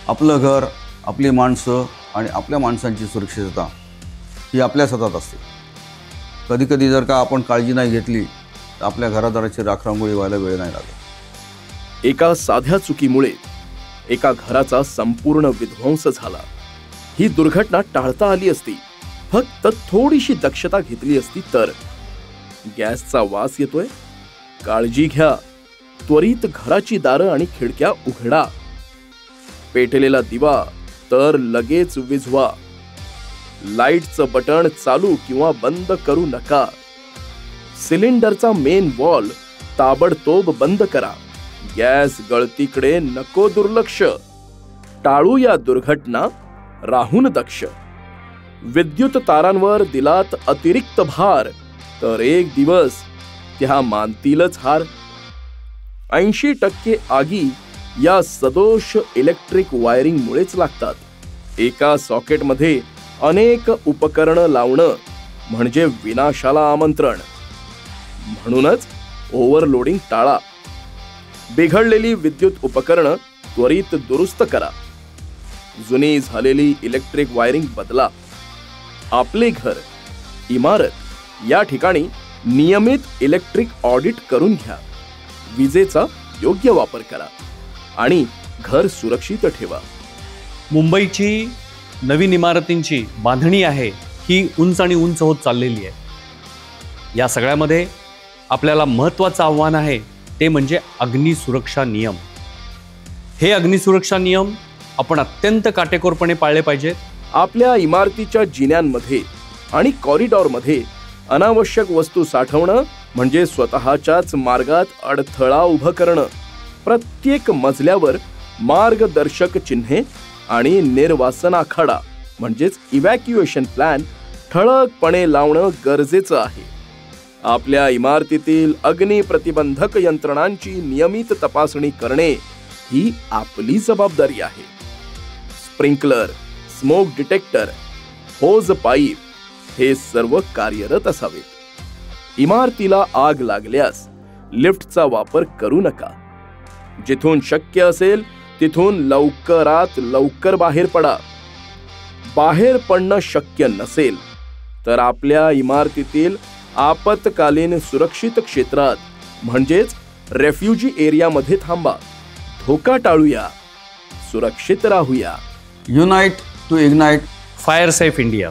आपलं घर, आपली माणसं आणि आपल्या माणसांची सुरक्षितता ही आपल्याच हातात असते. कधीकधी जर का आपण काळजी नाही घेतली तर आपल्या घरादाराची राखरांगोळी व्हायला वेळ नाही लागत. एका साध्या चुकीमुळे एका घराचा संपूर्ण विध्वंस झाला. ही दुर्घटना टाळता आली असती फक्त थोडीशी दक्षता घेतली असती तर. गॅसचा वास येतोय, काळजी घ्या, त्वरित घराची दारं आणि खिडक्या उघडा. पेटलेला दिवा तर लगेच विझवा. लाईटचं बटण चालू किंवा बंद करू नका. सिलेंडरचा मेन वॉल ताबडतोब बंद करा. गॅस गळतीकडे नको दुर्लक्ष. टाळूया दुर्घटना, राहून दक्ष. विद्युत तारांवर दिलात अतिरिक्त भार तर एक दिवस त्या मानतीलच हार. 80% आगी या सदोष इलेक्ट्रिक वायरिंगमुळेच लागतात. एका सॉकेटमध्ये अनेक उपकरणं लावणं म्हणजे विनाशाला आमंत्रण. म्हणूनच ओव्हरलोडिंग टाळा. बिघडलेली विद्युत उपकरणं त्वरित दुरुस्त करा. जुनी झालेली इलेक्ट्रिक वायरिंग बदला. आपले घर, इमारत या ठिकाणी नियमित इलेक्ट्रिक ऑडिट करून घ्या. विजेचा योग्य वापर करा आणि घर सुरक्षित ठेवा. मुंबईची नवीन इमारतींची बांधणी आहे ही उंच आणि उंच होत चाललेली आहे. या सगळ्यामध्ये आपल्याला महत्त्वाचं आव्हान आहे ते म्हणजे अग्निसुरक्षा नियम. हे अग्निसुरक्षा नियम आपण अत्यंत काटेकोरपणे पाळले पाहिजेत. आपल्या इमारतीच्या जिन्यांमध्ये आणि कॉरिडॉरमध्ये अनावश्यक वस्तू साठवणं म्हणजे स्वतःच्याच मार्गात अडथळा उभं करणं. प्रत्येक मजल्यावर मार्गदर्शक चिन्हे आणि निर्वासन आखाडा म्हणजेच इव्हॅक्युएशन प्लॅन ठळकपणे लावणं गरजेचं आहे. आपल्या इमारतीतील अग्नी प्रतिबंधक यंत्रणांची नियमित तपासणी करणे ही आपली जबाबदारी आहे. स्प्रिंकलर, स्मोक डिटेक्टर, होज पाईप हे सर्व कार्यरत असावेत. इमारतीला आग लागल्यास लिफ्टचा वापर करू नका. जिथून शक्य असेल तिथून लवकरात लवकर बाहेर पडा. बाहेर पडणं शक्य नसेल तर आपल्या इमारतीतील आपत्कालीन सुरक्षित क्षेत्रात म्हणजेच रेफ्युजी एरियामध्ये थांबा. धोका टाळूया, सुरक्षित राहूया. Unite to ignite fire safe India.